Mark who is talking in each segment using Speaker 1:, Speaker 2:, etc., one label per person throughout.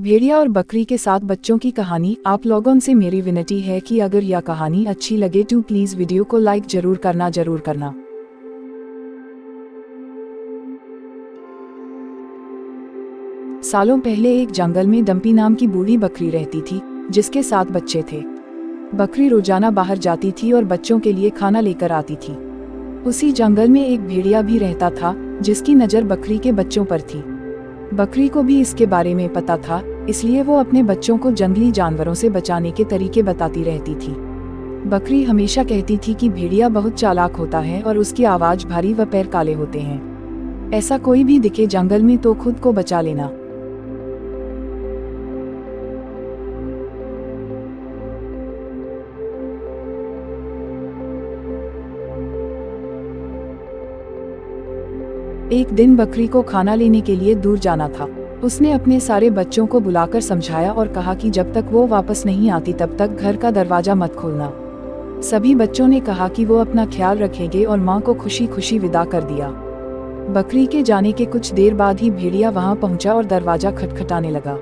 Speaker 1: भेड़िया और बकरी के साथ बच्चों की कहानी। आप लोगों से मेरी विनती है कि अगर यह कहानी अच्छी लगे तो प्लीज वीडियो को लाइक जरूर करना। सालों पहले एक जंगल में डंपी नाम की बूढ़ी बकरी रहती थी, जिसके 7 बच्चे थे। बकरी रोजाना बाहर जाती थी और बच्चों के लिए खाना लेकर आती थी। उसी जंगल में एक भेड़िया भी रहता था, जिसकी नज़र बकरी के बच्चों पर थी। बकरी को भी इसके बारे में पता था, इसलिए वो अपने बच्चों को जंगली जानवरों से बचाने के तरीके बताती रहती थी। बकरी हमेशा कहती थी कि भेड़िया बहुत चालाक होता है और उसकी आवाज़ भारी व पैर काले होते हैं। ऐसा कोई भी दिखे जंगल में तो खुद को बचा लेना। एक दिन बकरी को खाना लेने के लिए दूर जाना था। उसने अपने सारे बच्चों को बुलाकर समझाया और कहा कि जब तक वो वापस नहीं आती तब तक घर का दरवाजा मत खोलना। सभी बच्चों ने कहा कि वो अपना ख्याल रखेंगे और माँ को खुशी खुशी विदा कर दिया। बकरी के जाने के कुछ देर बाद ही भेड़िया वहाँ पहुँचा और दरवाजा खटखटाने लगा।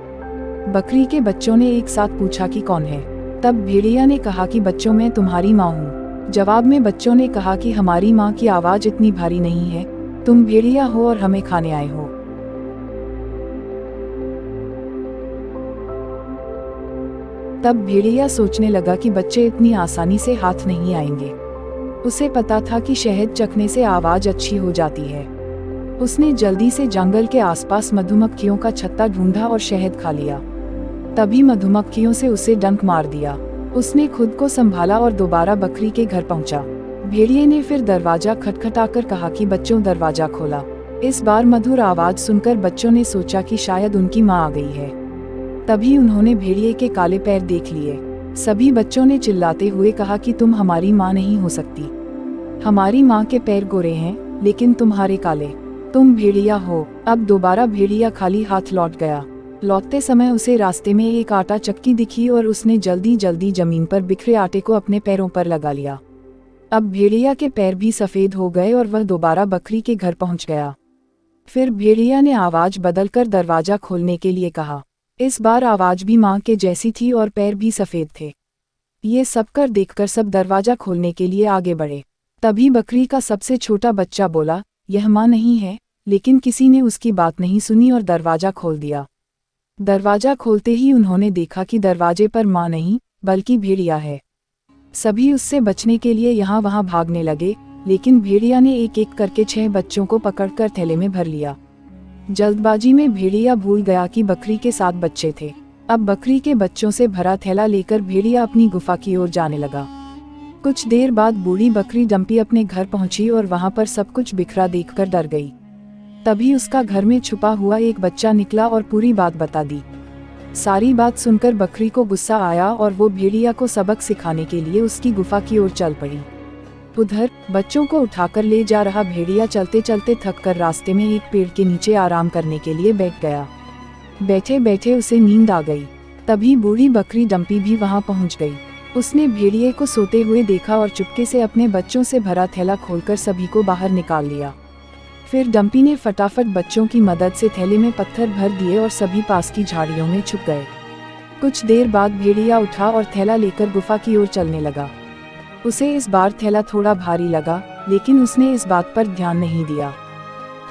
Speaker 1: बकरी के बच्चों ने एक साथ पूछा कि कौन है। तब भेड़िया ने कहा कि बच्चों, मैं तुम्हारी माँ हूँ। जवाब में बच्चों ने कहा कि हमारी माँ की आवाज़ इतनी भारी नहीं है, तुम भेड़िया हो और हमें खाने आए हो। तब भेड़िया सोचने लगा कि बच्चे इतनी आसानी से हाथ नहीं आएंगे। उसे पता था कि शहद चखने से आवाज अच्छी हो जाती है। उसने जल्दी से जंगल के आसपास मधुमक्खियों का छत्ता ढूंढा और शहद खा लिया। तभी मधुमक्खियों से उसे डंक मार दिया। उसने खुद को संभाला और दोबारा बकरी के घर पहुंचा। भेड़िए ने फिर दरवाजा खटखटाकर कहा कि बच्चों, दरवाजा खोला। इस बार मधुर आवाज सुनकर बच्चों ने सोचा कि शायद उनकी माँ आ गई है। तभी उन्होंने भेड़िए के काले पैर देख लिए। सभी बच्चों ने चिल्लाते हुए कहा कि तुम हमारी माँ नहीं हो सकती। हमारी माँ के पैर गोरे हैं, लेकिन तुम्हारे काले। तुम भेड़िया हो। अब दोबारा भेड़िया खाली हाथ लौट गया। लौटते समय उसे रास्ते में एक आटा चक्की दिखी और उसने जल्दी जल्दी जमीन पर बिखरे आटे को अपने पैरों पर लगा लिया। अब भेड़िया के पैर भी सफेद हो गए और वह दोबारा बकरी के घर पहुंच गया। फिर भेड़िया ने आवाज बदलकर दरवाजा खोलने के लिए कहा। इस बार आवाज भी माँ के जैसी थी और पैर भी सफेद थे। ये सब कर देखकर सब दरवाजा खोलने के लिए आगे बढ़े। तभी बकरी का सबसे छोटा बच्चा बोला, यह माँ नहीं है। लेकिन किसी ने उसकी बात नहीं सुनी और दरवाजा खोल दिया। दरवाजा खोलते ही उन्होंने देखा कि दरवाजे पर माँ नहीं, बल्कि भेड़िया है। सभी उससे बचने के लिए यहाँ वहाँ भागने लगे, लेकिन भेड़िया ने एक एक करके 6 बच्चों को पकड़कर थैले में भर लिया। जल्दबाजी में भेड़िया भूल गया कि बकरी के 7 बच्चे थे। अब बकरी के बच्चों से भरा थैला लेकर भेड़िया अपनी गुफा की ओर जाने लगा। कुछ देर बाद बूढ़ी बकरी डंपी अपने घर पहुंची और वहां पर सब कुछ बिखरा देखकर डर गई। तभी उसका घर में छुपा हुआ एक बच्चा निकला और पूरी बात बता दी। सारी बात सुनकर बकरी को गुस्सा आया और वो भेड़िया को सबक सिखाने के लिए उसकी गुफा की ओर चल पड़ी। उधर बच्चों को उठाकर ले जा रहा भेड़िया चलते चलते थककर रास्ते में एक पेड़ के नीचे आराम करने के लिए बैठ गया। बैठे बैठे उसे नींद आ गई। तभी बूढ़ी बकरी डंपी भी वहां पहुंच गई। उसने भेड़िए को सोते हुए देखा और चुपके से अपने बच्चों से भरा थैला खोलकर सभी को बाहर निकाल लिया। फिर डंपी ने फटाफट बच्चों की मदद से थैले में पत्थर भर दिए और सभी पास की झाड़ियों में छुप गए। कुछ देर बाद भेड़िया उठा और थैला लेकर गुफा की ओर चलने लगा। उसे इस बार थैला थोड़ा भारी लगा, लेकिन उसने इस बात पर ध्यान नहीं दिया।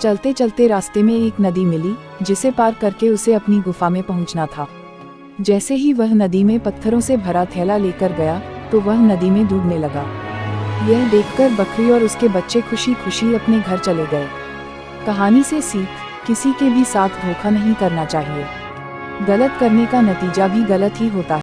Speaker 1: चलते चलते रास्ते में एक नदी मिली, जिसे पार करके उसे अपनी गुफा में पहुंचना था। जैसे ही वह नदी में पत्थरों से भरा थैला लेकर गया, तो वह नदी में डूबने लगा। यह देखकर बकरी और उसके बच्चे खुशी खुशी अपने घर चले गए। कहानी से सीख, किसी के भी साथ धोखा नहीं करना चाहिए। गलत करने का नतीजा भी गलत ही होता है।